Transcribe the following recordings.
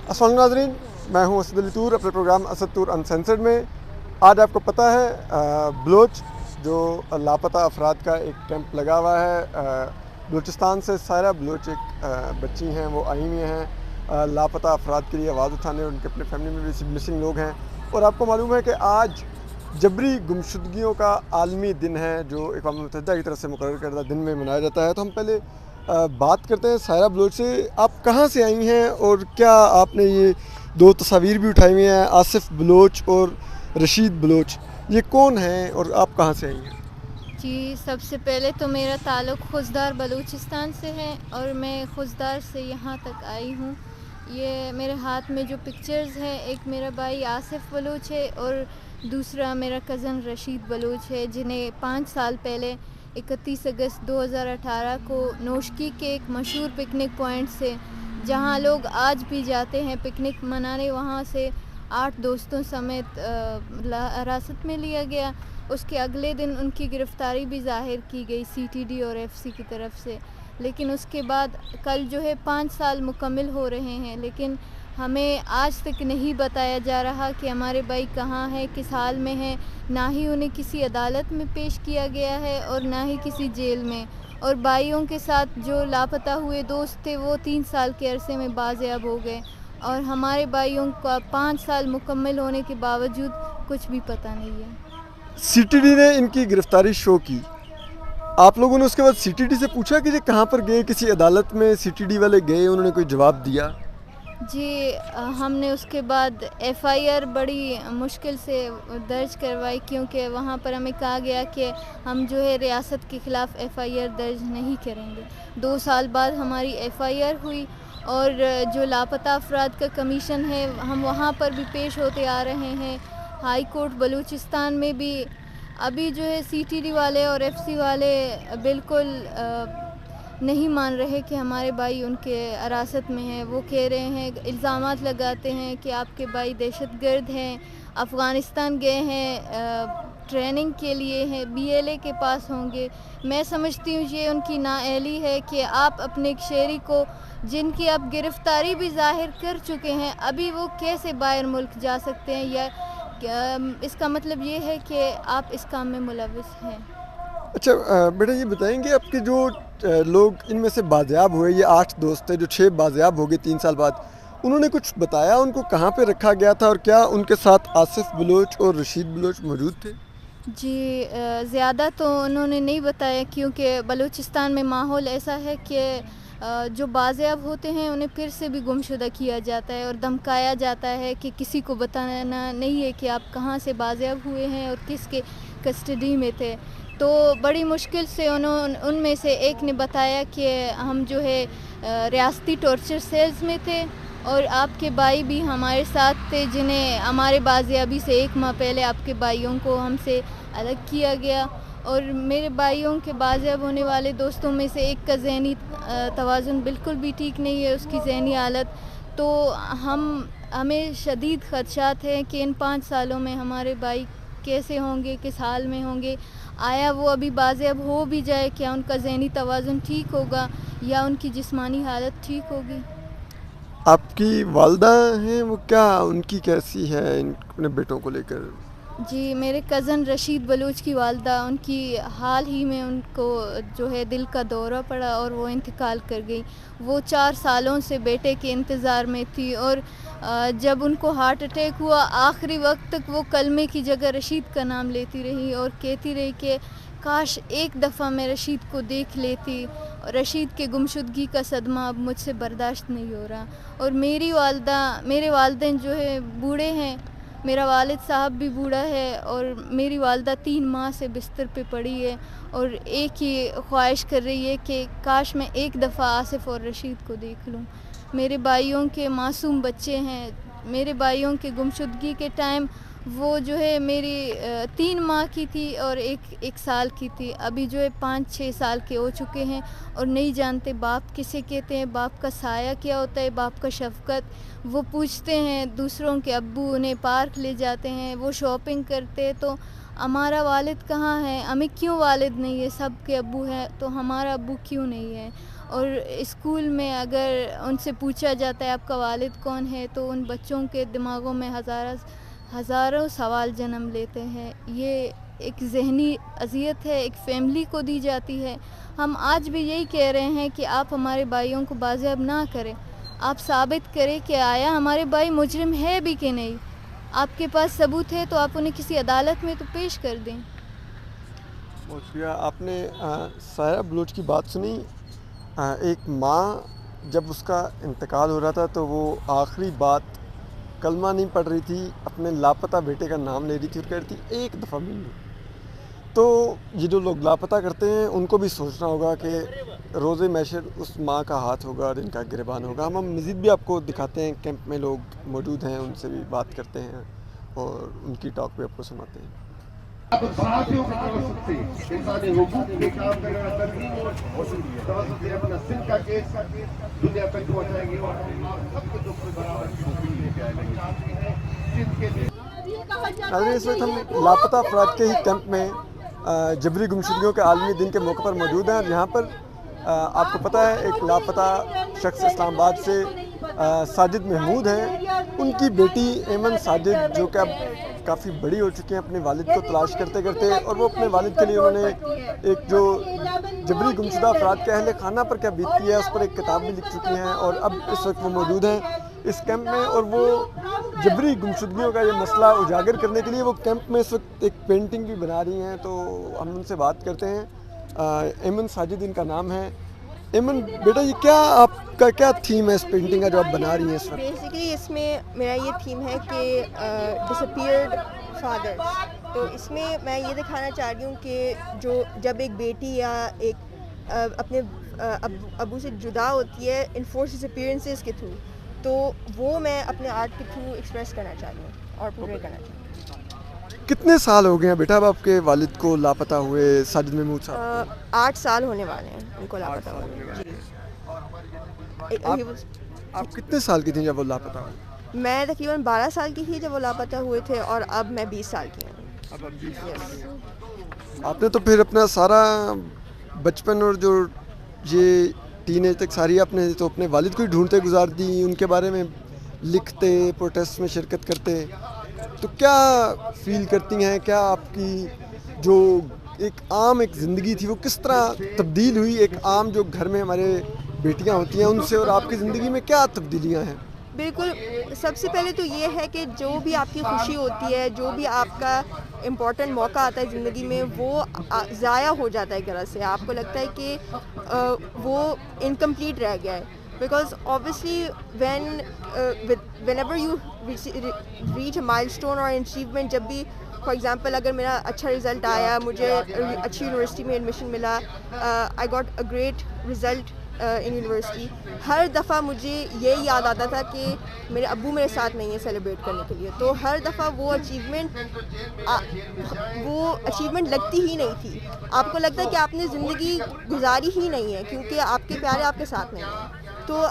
السلام ناظرین، میں ہوں اسد علی طور اپنے پروگرام اسد طور انسینسرڈ میں۔ آج آپ کو پتہ ہے بلوچ جو لاپتہ افراد کا ایک کیمپ لگا ہوا ہے۔ بلوچستان سے سائرہ بلوچ ایک بچی ہیں، وہ آئی ہوئی ہیں لاپتہ افراد کے لیے آواز اٹھانے، اور ان کے اپنے فیملی میں بھی مسنگ لوگ ہیں۔ اور آپ کو معلوم ہے کہ آج جبری گمشدگیوں کا عالمی دن ہے جو اقوام متحدہ کی طرف سے مقرر کردہ دن میں منایا جاتا ہے۔ تو ہم پہلے بات کرتے ہیں سائرہ بلوچ سے۔ آپ کہاں سے آئی ہیں اور کیا آپ نے یہ دو تصاویر بھی اٹھائی ہوئی ہیں، آصف بلوچ اور رشید بلوچ، یہ کون ہیں اور آپ کہاں سے آئی ہیں؟ جی، سب سے پہلے تو میرا تعلق خوزدار بلوچستان سے ہے اور میں خوزدار سے یہاں تک آئی ہوں۔ یہ میرے ہاتھ میں جو پکچرز ہیں، ایک میرا بھائی آصف بلوچ ہے اور دوسرا میرا کزن رشید بلوچ ہے، جنہیں 5 سال پہلے 31 اگست 2018 کو نوشکی کے ایک مشہور پکنک پوائنٹ سے، جہاں لوگ آج بھی جاتے ہیں پکنک منانے، وہاں سے 8 دوستوں سمیت حراست میں لیا گیا۔ اس کے اگلے دن ان کی گرفتاری بھی ظاہر کی گئی CTD اور FC کی طرف سے، لیکن اس کے بعد کل جو ہے 5 سال مکمل ہو رہے ہیں، لیکن ہمیں آج تک نہیں بتایا جا رہا کہ ہمارے بھائی کہاں ہیں، کس حال میں ہیں۔ نہ ہی انہیں کسی عدالت میں پیش کیا گیا ہے اور نہ ہی کسی جیل میں، اور بھائیوں کے ساتھ جو لاپتہ ہوئے دوست تھے وہ 3 سال کے عرصے میں بازیاب ہو گئے، اور ہمارے بھائیوں کا 5 سال مکمل ہونے کے باوجود کچھ بھی پتہ نہیں ہے۔ CTD نے ان کی گرفتاری شو کی، آپ لوگوں نے اس کے بعد CTD سے پوچھا کہ یہ کہاں پر گئے؟ کسی عدالت میں CTD والے گئے، انہوں نے کوئی جواب دیا؟ جی، ہم نے اس کے بعد FIR بڑی مشکل سے درج کروائی، کیونکہ وہاں پر ہمیں کہا گیا کہ ہم جو ہے ریاست کے خلاف FIR درج نہیں کریں گے۔ 2 سال بعد ہماری FIR ہوئی، اور جو لاپتہ افراد کا کمیشن ہے ہم وہاں پر بھی پیش ہوتے آ رہے ہیں۔ ہائی کورٹ بلوچستان میں بھی ابھی جو ہے CTD والے اور FC والے بالکل نہیں مان رہے کہ ہمارے بھائی ان کے حراست میں ہیں۔ وہ کہہ رہے ہیں، الزامات لگاتے ہیں کہ آپ کے بھائی دہشت گرد ہیں، افغانستان گئے ہیں، ٹریننگ کے لیے ہیں، BLA کے پاس ہوں گے۔ میں سمجھتی ہوں یہ ان کی نااہلی ہے کہ آپ اپنے ایک شہری کو، جن کی آپ گرفتاری بھی ظاہر کر چکے ہیں، ابھی وہ کیسے باہر ملک جا سکتے ہیں، یا اس کا مطلب یہ ہے کہ آپ اس کام میں ملوث ہیں۔ اچھا بیٹا، یہ بتائیں گے آپ کے جو لوگ ان میں سے بازیاب ہوئے، یہ 8 دوست تھے جو 6 بازیاب ہو گئے 3 سال بعد، انہوں نے کچھ بتایا ان کو کہاں پہ رکھا گیا تھا، اور کیا ان کے ساتھ آصف بلوچ اور رشید بلوچ موجود تھے؟ جی، زیادہ تو انہوں نے نہیں بتایا، کیونکہ بلوچستان میں ماحول ایسا ہے کہ جو بازیاب ہوتے ہیں انہیں پھر سے بھی گمشدہ کیا جاتا ہے اور دھمکایا جاتا ہے کہ کسی کو بتانا نہیں ہے کہ آپ کہاں سے بازیاب ہوئے ہیں اور کس کے کسٹڈی میں تھے۔ تو بڑی مشکل سے ان میں سے ایک نے بتایا کہ ہم جو ہے ریاستی ٹارچر سیلز میں تھے، اور آپ کے بھائی بھی ہمارے ساتھ تھے، جنہیں ہمارے بازیابی سے 1 ماہ پہلے آپ کے بھائیوں کو ہم سے الگ کیا گیا۔ اور میرے بھائیوں کے بازیاب ہونے والے دوستوں میں سے ایک کا ذہنی توازن بالکل بھی ٹھیک نہیں ہے، اس کی ذہنی حالت۔ تو ہمیں شدید خدشات ہیں کہ ان 5 سالوں میں ہمارے بھائی کیسے ہوں گے، کس حال میں ہوں گے۔ آیا وہ ابھی بازیاب ہو بھی جائے، کیا ان کا ذہنی توازن ٹھیک ہوگا یا ان کی جسمانی حالت ٹھیک ہوگی؟ آپ کی والدہ ہیں، وہ کیا ان کی کیسی ہے اپنے بیٹوں کو لے کر؟ جی، میرے کزن رشید بلوچ کی والدہ، ان کی حال ہی میں ان کو جو ہے دل کا دورہ پڑا اور وہ انتقال کر گئی۔ وہ 4 سالوں سے بیٹے کے انتظار میں تھی، اور جب ان کو ہارٹ اٹیک ہوا، آخری وقت تک وہ کلمے کی جگہ رشید کا نام لیتی رہی اور کہتی رہی کہ کاش ایک دفعہ میں رشید کو دیکھ لیتی۔ رشید کے گمشدگی کا صدمہ اب مجھ سے برداشت نہیں ہو رہا۔ اور میرے والدین جو ہے بوڑھے ہیں، میرا والد صاحب بھی بوڑھا ہے، اور میری والدہ 3 ماہ سے بستر پہ پڑی ہے، اور ایک ہی خواہش کر رہی ہے کہ کاش میں ایک دفعہ آصف اور رشید کو دیکھ لوں۔ میرے بھائیوں کے معصوم بچے ہیں۔ میرے بھائیوں کے گمشدگی کے ٹائم وہ جو ہے میری 3 ماہ کی تھی اور ایک سال کی تھی، ابھی جو ہے 5-6 سال کے ہو چکے ہیں، اور نہیں جانتے باپ کسے کہتے ہیں، باپ کا سایہ کیا ہوتا ہے، باپ کا شفقت۔ وہ پوچھتے ہیں دوسروں کے ابو، انہیں پارک لے جاتے ہیں، وہ شاپنگ کرتے، تو ہمارا والد کہاں ہے؟ ہمیں کیوں والد نہیں ہے؟ سب کے ابو ہیں تو ہمارا ابو کیوں نہیں ہے؟ اور اسکول میں اگر ان سے پوچھا جاتا ہے آپ کا والد کون ہے تو ان بچوں کے دماغوں میں ہزاروں سوال جنم لیتے ہیں. یہ ایک ذہنی اذیت ہے، ایک فیملی کو دی جاتی ہے. ہم آج بھی یہی کہہ رہے ہیں کہ آپ ہمارے بھائیوں کو بازیاب نہ کریں، آپ ثابت کریں کہ آیا ہمارے بھائی مجرم ہے بھی کہ نہیں. آپ کے پاس ثبوت ہے تو آپ انہیں کسی عدالت میں تو پیش کر دیں. بہت شکریہ. آپ نے سایہ بلوچ کی بات سنی. ایک ماں جب اس کا انتقال ہو رہا تھا تو وہ آخری بات کلمہ نہیں پڑھ رہی تھی، اپنے لاپتہ بیٹے کا نام لے رہی تھی اور کہہ رہی تھی ایک دفعہ مل لوں. تو یہ جو لوگ لاپتہ کرتے ہیں ان کو بھی سوچنا ہوگا کہ روز محشر اس ماں کا ہاتھ ہوگا اور ان کا گریبان ہوگا. ہم مزید بھی آپ کو دکھاتے ہیں، کیمپ میں لوگ موجود ہیں، ان سے بھی بات کرتے ہیں اور ان کی ٹاک بھی آپ کو سناتے ہیں. صحافیوں کی توسط سے انسانی حقوق کے کام کرنے والا تنظیم اور توسط سے اپنا سندھ کا کیس دنیا تک پہنچائیں گے اور سب کو دکھ برابر لے کے آئیں گے. سندھ کے ناظرین، اس وقت ہم لاپتہ افراد کے ہی کیمپ میں جبری گمشدگیوں کے عالمی دن کے موقع پر موجود ہیں. اور یہاں پر آپ کو پتہ ہے ایک لاپتہ شخص اسلام آباد سے ساجد محمود ہیں. ان کی بیٹی ایمن ساجد جو کہ اب کافی بڑی ہو چکی ہیں، اپنے والد کو تلاش کرتے کرتے، اور وہ اپنے والد کے لیے انہوں نے ایک جو جبری گمشدہ افراد کے اہل خانہ پر کیا بیتتی ہے اس پر ایک کتاب بھی لکھ چکی ہیں. اور اب اس وقت وہ موجود ہیں اس کیمپ میں، اور وہ جبری گمشدگیوں کا یہ مسئلہ اجاگر کرنے کے لیے وہ کیمپ میں اس وقت ایک پینٹنگ بھی بنا رہی ہیں. تو ہم ان سے بات کرتے ہیں. ایمن ساجد ان کا نام ہے. ایمن بیٹا، یہ کیا آپ کا کیا تھیم ہے اس پینٹنگ کا جو آپ بنا رہی ہیں اس وقت؟ بیسیکلی اس میں میرا یہ تھیم ہے کہ ڈس اپیئرڈ فادرس. تو اس میں میں یہ دکھانا چاہ رہی ہوں کہ جب ایک بیٹی یا ایک اپنے ابو سے جدا ہوتی ہے انفورس ڈس اپیئرنسز کے تھرو، تو وہ میں اپنے آرٹ کے تھرو ایکسپریس کرنا چاہ رہی ہوں اور پورے کرنا چاہتی ہوں. کتنے سال ہو گئے ہیں بیٹا اب آپ کے والد کو لاپتہ ہوئے ساجد محمود صاحب؟ 8 سال ہونے والے ہیں ان کو لاپتہ ہوئے. آپ کتنے سال کی تھیں جب وہ لاپتہ ہوئے؟ میں تقریباً 12 سال کی تھی جب وہ لاپتہ ہوئے تھے، اور اب میں 20 سال کی ہوں. آپ نے تو پھر اپنا سارا بچپن اور جو یہ ٹین ایج تک ساری آپ نے تو اپنے والد کو ہی ڈھونڈتے گزار دی، ان کے بارے میں لکھتے، پروٹیسٹ میں شرکت کرتے. تو کیا فیل کرتی ہیں؟ کیا آپ کی جو ایک عام ایک زندگی تھی وہ کس طرح تبدیل ہوئی؟ ایک عام جو گھر میں ہمارے بیٹیاں ہوتی ہیں ان سے، اور آپ کی زندگی میں کیا تبدیلیاں ہیں؟ بالکل، سب سے پہلے تو یہ ہے کہ جو بھی آپ کی خوشی ہوتی ہے، جو بھی آپ کا امپورٹنٹ موقع آتا ہے زندگی میں، وہ ضائع ہو جاتا ہے. ایک طرح سے آپ کو لگتا ہے کہ وہ انکمپلیٹ رہ گیا ہے. Because obviously whenever you reach a milestone or achievement، جب بھی فار ایگزامپل اگر میرا اچھا رزلٹ آیا، مجھے اچھی یونیورسٹی میں ایڈمیشن ملا، I got a great result in university, ہر دفعہ مجھے یہی یاد آتا تھا کہ میرے ابو میرے ساتھ نہیں ہیں سیلیبریٹ کرنے کے لیے. تو ہر دفعہ وہ اچیومنٹ لگتی ہی نہیں تھی. آپ کو لگتا ہے کہ آپ نے زندگی گزاری ہی نہیں ہے کیونکہ آپ کے پیارے آپ کے ساتھ نہیں ہیں. تو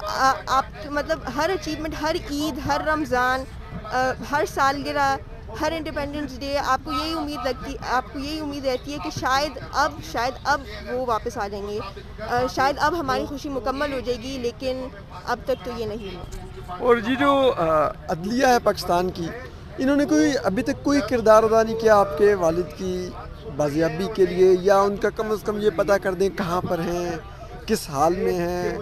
آپ مطلب ہر اچیومنٹ، ہر عید، ہر رمضان، ہر سالگرہ، ہر انڈیپینڈنس ڈے، آپ کو یہی امید رہتی ہے کہ شاید اب وہ واپس آ جائیں گے، شاید اب ہماری خوشی مکمل ہو جائے گی، لیکن اب تک تو یہ نہیں ہوا. اور یہ جو عدلیہ ہے پاکستان کی، انہوں نے ابھی تک کوئی کردار ادا نہیں کیا آپ کے والد کی بازیابی کے لیے، یا ان کا کم از کم یہ پتہ کر دیں کہاں پر ہیں، کس حال میں ہیں،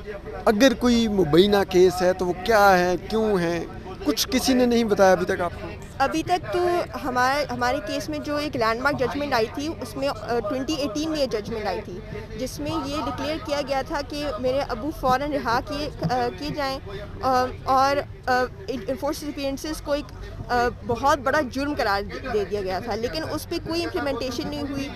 اگر کوئی مبینہ کیس ہے تو وہ کیا ہے، کیوں ہے، کچھ کسی نے نہیں بتایا ابھی تک آپ کو؟ ابھی تک تو ہمارے کیس میں جو ایک لینڈ مارک ججمنٹ آئی تھی، اس میں 2018 میں یہ ججمنٹ آئی تھی، جس میں یہ ڈکلیئر کیا گیا تھا کہ میرے ابو فوراً رہا کیے جائیں، اور انفورس اپیئرنسز کو ایک بہت بڑا جرم قرار دے دیا گیا تھا. لیکن اس پہ کوئی امپلیمنٹیشن نہیں ہوئی.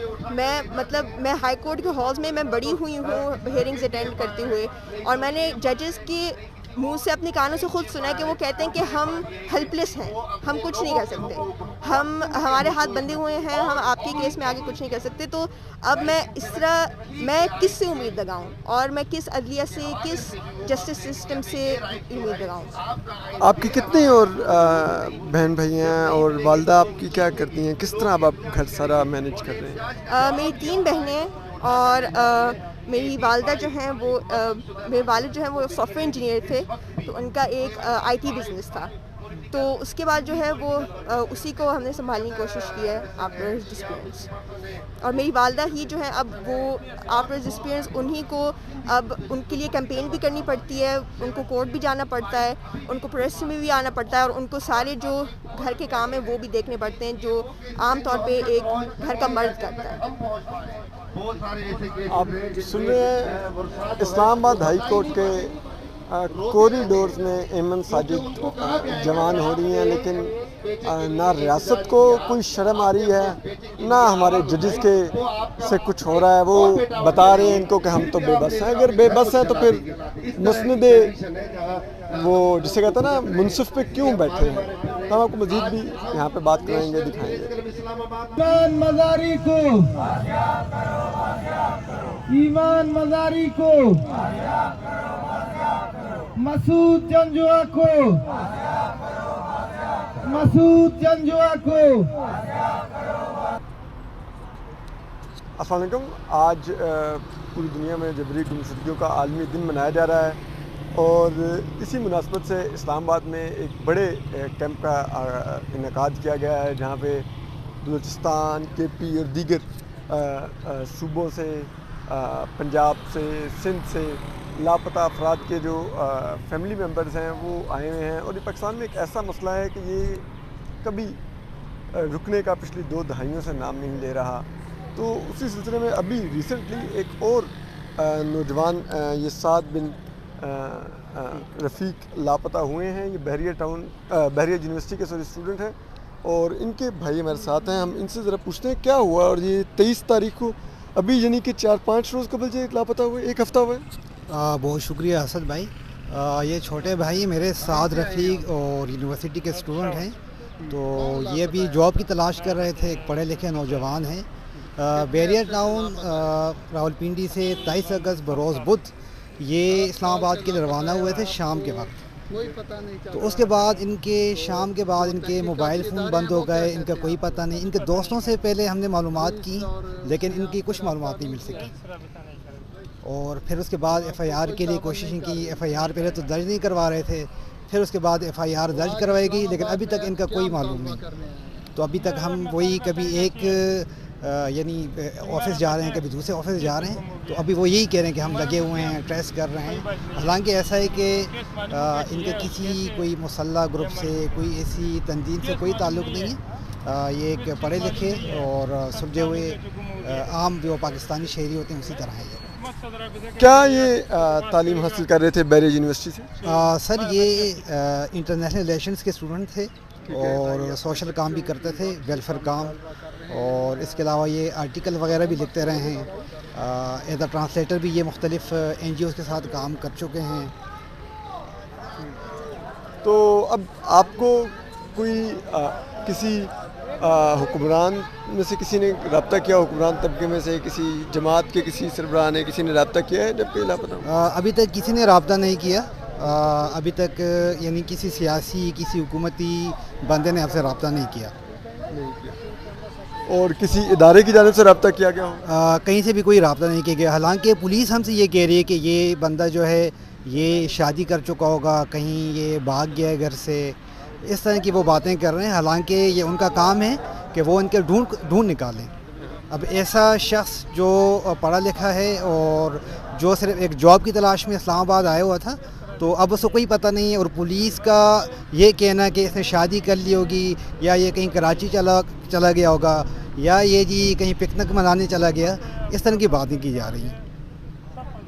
میں ہائی کورٹ کے ہالز میں بڑی ہوئی ہوں ہیئرنگز اٹینڈ کرتے ہوئے، اور میں نے ججز کے منہ سے اپنے کانوں سے خود سنا ہے کہ وہ کہتے ہیں کہ ہم ہیلپ لیس ہیں، ہم کچھ نہیں کر سکتے، ہمارے ہاتھ بندھے ہوئے ہیں، ہم آپ کے کیس میں آگے کچھ نہیں کر سکتے. تو اب میں کس سے امید لگاؤں، اور میں کس عدلیہ سے، کس جسٹس سسٹم سے امید لگاؤں؟ آپ کی کتنے اور بہن بھائی ہیں، اور والدہ آپ کی کیا کرتی ہیں؟ کس طرح اب آپ گھر سارا مینیج کر رہے ہیں؟ میری 3 بہنیں ہیں، اور میری والدہ جو ہیں وہ میرے والد جو ہیں وہ سافٹ ویئر انجینئر تھے، تو ان کا ایک آئی ٹی بزنس تھا. تو اس کے بعد جو ہے وہ اسی کو ہم نے سنبھالنے کی کوشش کی ہے آفٹر ہز ڈسپیئرنس. اور میری والدہ ہی جو ہے اب وہ آفٹر ہز ڈسپیئرنس انہی کو اب ان کے لیے کیمپین بھی کرنی پڑتی ہے، ان کو کورٹ بھی جانا پڑتا ہے، ان کو پریس میں بھی آنا پڑتا ہے، اور ان کو سارے جو گھر کے کام ہیں وہ بھی دیکھنے پڑتے ہیں جو عام طور پہ ایک گھر کا مرد کرتا ہے. آپ سن رہے ہیں اسلام آباد ہائی کورٹ کے کوریڈورز میں ایمن ساجد جوان ہو رہی ہیں، لیکن نہ ریاست کو کوئی شرم آ رہی ہے، نہ ہمارے ججز کے سے کچھ ہو رہا ہے. وہ بتا رہے ہیں ان کو کہ ہم تو بے بس ہیں. اگر بے بس ہیں تو پھر مسند وہ جسے کہتے ہیں نا منصف پہ کیوں بیٹھے ہیں؟ ہم آپ کو مزید بھی یہاں پہ بات کریں گے، دکھائیں گے. ایمان مزاری کو، ایمان مزاری کو، مسعود جنجوعہ کو، مسعود جنجوعہ کو. السلام علیکم. آج پوری دنیا میں جبری گمشدگیوں کا عالمی دن منایا جا رہا ہے، اور اسی مناسبت سے اسلام آباد میں ایک بڑے کیمپ کا انعقاد کیا گیا ہے، جہاں پہ بلوچستان، کے پی اور دیگر صوبوں سے، پنجاب سے، سندھ سے لاپتہ افراد کے جو فیملی ممبرز ہیں وہ آئے ہوئے ہیں. اور یہ پاکستان میں ایک ایسا مسئلہ ہے کہ یہ کبھی رکنے کا پچھلی 2 دہائیوں سے نام نہیں لے رہا. تو اسی سلسلے میں ابھی ریسنٹلی ایک اور نوجوان یہ سعد بن رفیق لاپتہ ہوئے ہیں. یہ بحریہ یونیورسٹی کے اسٹوڈنٹ ہیں، اور ان کے بھائی ہمارے ساتھ ہیں. ہم ان سے ذرا پوچھتے ہیں کیا ہوا. اور یہ 23 تاریخ کو ابھی یعنی کہ 4-5 روز قبل سے لاپتہ ہوئے، 1 ہفتہ ہوا ہے. بہت شکریہ اسد بھائی. یہ چھوٹے بھائی میرے سعد رفیق اور یونیورسٹی کے اسٹوڈنٹ ہیں. تو یہ بھی جاب کی تلاش کر رہے تھے. ایک پڑھے لکھے نوجوان ہیں. بحریہ ٹاؤن راولپنڈی سے 23 اگست بروز بدھ یہ اسلام آباد کے لیے روانہ ہوئے تھے شام کے وقت. تو اس کے بعد ان کے شام کے بعد ان کے موبائل فون بند ہو گئے، ان کا کوئی پتہ نہیں. ان کے دوستوں سے پہلے ہم نے معلومات کی، لیکن ان کی کچھ معلومات نہیں مل سکی. اور پھر اس کے بعد ایف آئی آر کے لیے کوششیں کی. ایف آئی آر پہلے تو درج نہیں کروا رہے تھے، پھر اس کے بعد ایف آئی آر درج کروائی گئی، لیکن ابھی تک ان کا کوئی معلوم نہیں. تو ابھی تک ہم وہی کبھی ایک یعنی آفس جا رہے ہیں، کبھی دوسرے آفس جا رہے ہیں. تو ابھی وہ یہی کہہ رہے ہیں کہ ہم لگے ہوئے ہیں، ٹریس کر رہے ہیں. حالانکہ ایسا ہے کہ ان کے کسی کوئی مسلح گروپ سے، کوئی ایسی تنظیم سے کوئی تعلق نہیں ہے. یہ ایک پڑھے لکھے اور سلجھے ہوئے عام جو پاکستانی شہری ہوتے ہیں اسی طرح ہے. کیا یہ تعلیم حاصل کر رہے تھے بحریہ یونیورسٹی سے؟ سر یہ انٹرنیشنل ریلیشنز کے اسٹوڈنٹ تھے اور سوشل کام بھی کرتے تھے، ویلفیئر کام. اور اس کے علاوہ یہ آرٹیکل وغیرہ بھی لکھتے رہے ہیں. ایز اے ٹرانسلیٹر بھی یہ مختلف این جی اوز کے ساتھ کام کر چکے ہیں. تو اب آپ کو کوئی کسی حکمران میں سے کسی نے رابطہ کیا، حکمران طبقے میں سے کسی جماعت کے کسی سربراہ نے کسی نے رابطہ کیا ہے جب کہ لاپتہ؟ ابھی تک کسی نے رابطہ نہیں کیا. ابھی تک یعنی کسی سیاسی، کسی حکومتی بندے نے آپ سے رابطہ نہیں کیا. اور کسی ادارے کی جانب سے رابطہ کیا گیا ہو؟ کہیں سے بھی کوئی رابطہ نہیں کیا گیا. حالانکہ پولیس ہم سے یہ کہہ رہی ہے کہ یہ بندہ جو ہے یہ شادی کر چکا ہوگا، کہیں یہ بھاگ گیا ہے گھر سے. اس طرح کی وہ باتیں کر رہے ہیں. حالانکہ یہ ان کا کام ہے کہ وہ ان کے ڈھونڈ نکالیں. اب ایسا شخص جو پڑھا لکھا ہے اور جو صرف ایک جاب کی تلاش میں اسلام آباد آیا ہوا تھا، تو اب اس کو کوئی پتہ نہیں ہے. اور پولیس کا یہ کہنا کہ اس نے شادی کر لی ہوگی، یا یہ کہیں کراچی چلا گیا ہوگا، یا یہ جی کہیں پکنک منانے چلا گیا، اس طرح کی باتیں کی جا رہی ہیں.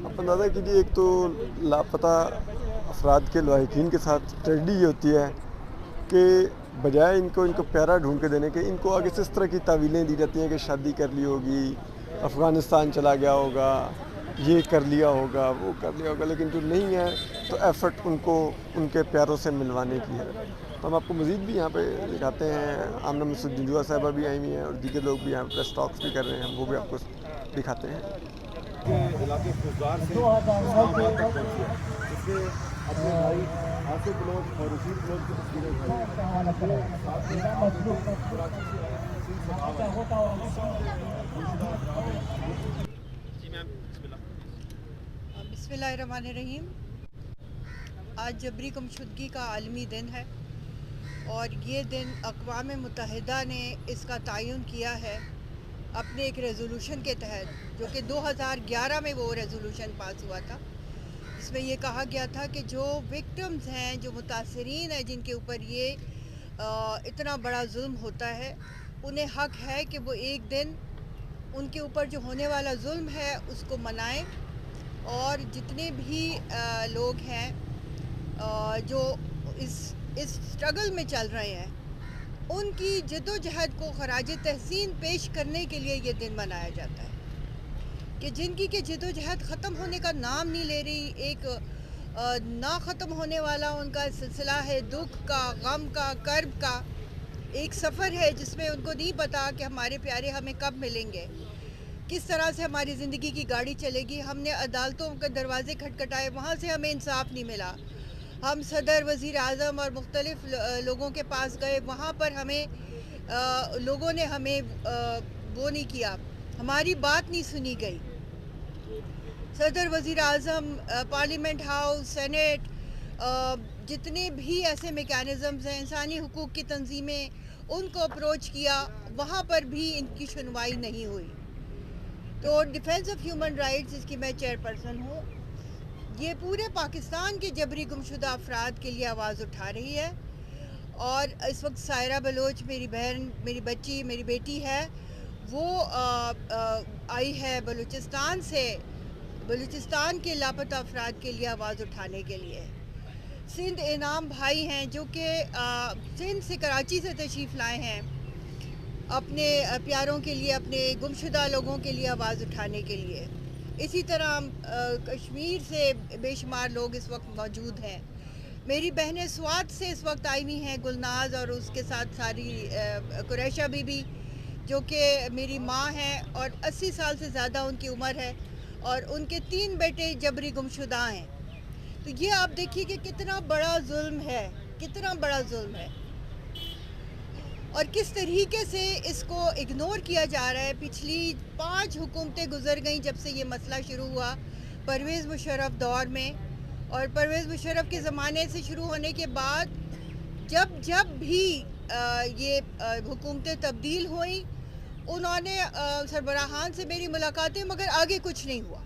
آپ اندازہ کیجیے، ایک تو لاپتہ افراد کے لواحقین کے ساتھ ٹریجڈی یہ ہوتی ہے کہ بجائے ان کو پیارا ڈھونڈ کے دینے کے، ان کو آگے سے اس طرح کی تعویلیں دی جاتی ہیں کہ شادی کر لی ہوگی، افغانستان چلا گیا ہوگا، یہ کر لیا ہوگا، وہ کر لیا ہوگا. لیکن جو نہیں ہے تو ایفرٹ ان کو ان کے پیاروں سے ملوانے کی ہے. تو ہم آپ کو مزید بھی یہاں پہ دکھاتے ہیں. آمنہ مسعود جنجوعہ صاحبہ بھی آئی ہوئی ہیں اور دیگر لوگ بھی یہاں پہ پریس ٹاکس بھی کر رہے ہیں، وہ بھی آپ کو دکھاتے ہیں. بسم اللہ الرحمن الرحیم. آج جبری گمشدگی کا عالمی دن ہے اور یہ دن اقوام متحدہ نے اس کا تعین کیا ہے اپنے ایک ریزولوشن کے تحت، جو کہ 2011 میں وہ ریزولوشن پاس ہوا تھا، جس میں یہ کہا گیا تھا کہ جو وکٹمز ہیں، جو متاثرین ہیں، جن کے اوپر یہ اتنا بڑا ظلم ہوتا ہے، انہیں حق ہے کہ وہ ایک دن ان کے اوپر جو ہونے والا ظلم ہے اس کو منائیں، اور جتنے بھی لوگ ہیں جو اس اسٹرگل میں چل رہے ہیں، ان کی جد و جہد کو خراج تحسین پیش کرنے کے لیے یہ دن منایا جاتا ہے کہ جن کی کہ جد و جہد ختم ہونے کا نام نہیں لے رہی، ایک نہ ختم ہونے والا ان کا سلسلہ ہے دکھ کا، غم کا، کرب کا، ایک سفر ہے جس میں ان کو نہیں پتا کہ ہمارے پیارے ہمیں کب ملیں گے، کس طرح سے ہماری زندگی کی گاڑی چلے گی. ہم نے عدالتوں کے دروازے کھٹکھٹائے، وہاں سے ہمیں انصاف نہیں ملا. ہم صدر، وزیر اعظم اور مختلف لوگوں کے پاس گئے، وہاں پر ہمیں لوگوں نے ہمیں وہ نہیں کیا، ہماری بات نہیں سنی گئی. صدر، وزیر اعظم، پارلیمنٹ ہاؤس، سینیٹ، جتنے بھی ایسے میکینزمز ہیں، انسانی حقوق کی تنظیمیں، ان کو اپروچ کیا، وہاں پر بھی ان کی سنوائی نہیں ہوئی. تو ڈیفینس آف ہیومن رائٹس، جس کی میں چیئرپرسن ہوں، یہ پورے پاکستان کے جبری گمشدہ افراد کے لیے آواز اٹھا رہی ہے. اور اس وقت سائرہ بلوچ، میری بہن، میری بچی، میری بیٹی ہے، وہ آئی ہے بلوچستان سے، بلوچستان کے لاپتہ افراد کے لیے آواز اٹھانے کے لیے. سندھ انعام بھائی ہیں جو کہ سندھ سے، کراچی سے تشریف لائے ہیں اپنے پیاروں کے لیے، اپنے گمشدہ لوگوں کے لیے آواز اٹھانے کے لیے. اسی طرح کشمیر سے بے شمار لوگ اس وقت موجود ہیں. میری بہنیں سوات سے اس وقت آئی ہوئی ہیں، گلناز اور اس کے ساتھ ساری قریشہ بی بی، جو کہ میری ماں ہیں اور 80 سال سے زیادہ ان کی عمر ہے، اور ان کے 3 بیٹے جبری گمشدہ ہیں. تو یہ آپ دیکھیے کہ کتنا بڑا ظلم ہے، کتنا بڑا ظلم ہے، اور کس طریقے سے اس کو اگنور کیا جا رہا ہے. پچھلی 5 حکومتیں گزر گئیں جب سے یہ مسئلہ شروع ہوا، پرویز مشرف دور میں، اور پرویز مشرف کے زمانے سے شروع ہونے کے بعد جب بھی یہ حکومتیں تبدیل ہوئیں، انہوں نے سربراہان سے میری ملاقاتیں، مگر آگے کچھ نہیں ہوا.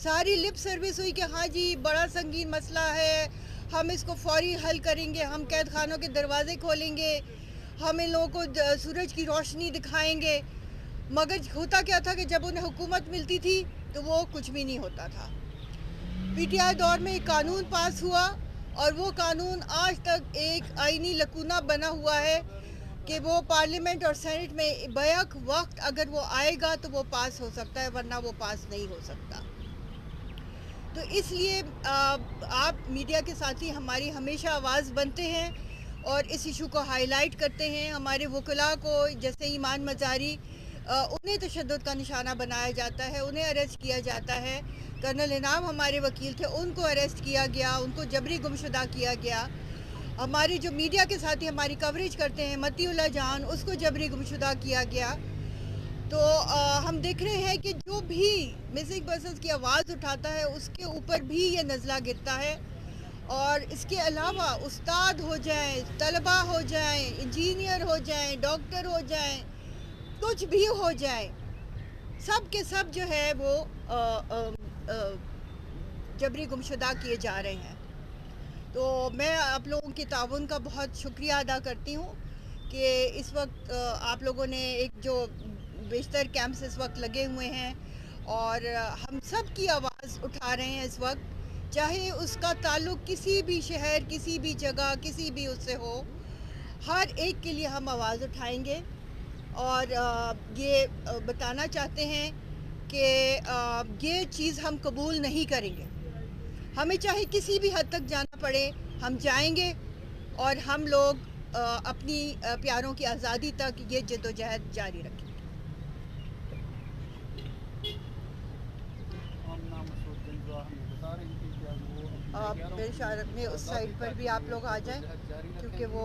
ساری لپ سروس ہوئی کہ ہاں جی بڑا سنگین مسئلہ ہے، ہم اس کو فوری حل کریں گے، ہم قید خانوں کے دروازے کھولیں گے، ہم ان لوگوں کو سورج کی روشنی دکھائیں گے. مگر ہوتا کیا تھا کہ جب انہیں حکومت ملتی تھی تو وہ کچھ بھی نہیں ہوتا تھا. پی ٹی آئی دور میں ایک قانون پاس ہوا، اور وہ قانون آج تک ایک آئینی لکونہ بنا ہوا ہے کہ وہ پارلیمنٹ اور سینٹ میں بیک وقت اگر وہ آئے گا تو وہ پاس ہو سکتا ہے، ورنہ وہ پاس نہیں ہو سکتا. تو اس لیے آپ میڈیا کے ساتھی ہماری ہمیشہ آواز بنتے ہیں اور اس ایشو کو ہائی لائٹ کرتے ہیں. ہمارے وکلاء کو، جیسے ایمان مزاری، انہیں تشدد کا نشانہ بنایا جاتا ہے، انہیں اریسٹ کیا جاتا ہے. کرنل انعام ہمارے وکیل تھے، ان کو اریسٹ کیا گیا، ان کو جبری گمشدہ کیا گیا. ہمارے جو میڈیا کے ساتھی ہماری کوریج کرتے ہیں، متی اللہ جان، اس کو جبری گمشدہ کیا گیا. تو ہم دیکھ رہے ہیں کہ جو بھی مسنگ پرسنز کی آواز اٹھاتا ہے اس کے اوپر بھی یہ نزلہ گرتا ہے. اور اس کے علاوہ استاد ہو جائیں، طلباء ہو جائیں، انجینئر ہو جائیں، ڈاکٹر ہو جائیں، کچھ بھی ہو جائیں، سب کے سب جو ہے وہ جبری گمشدہ کیے جا رہے ہیں. تو میں آپ لوگوں کی تعاون کا بہت شکریہ ادا کرتی ہوں کہ اس وقت آپ لوگوں نے ایک جو بیشتر کیمپس اس وقت لگے ہوئے ہیں، اور ہم سب کی آواز اٹھا رہے ہیں اس وقت، چاہے اس کا تعلق کسی بھی شہر، کسی بھی جگہ، کسی بھی اس سے ہو، ہر ایک کے لیے ہم آواز اٹھائیں گے. اور یہ بتانا چاہتے ہیں کہ یہ چیز ہم قبول نہیں کریں گے. ہمیں چاہے کسی بھی حد تک جانا پڑے، ہم جائیں گے، اور ہم لوگ اپنی پیاروں کی آزادی تک یہ جد و جہد جاری رکھیں گے. میرے شاعر میں اس سائڈ پر بھی آپ لوگ آ جائیں، کیونکہ وہ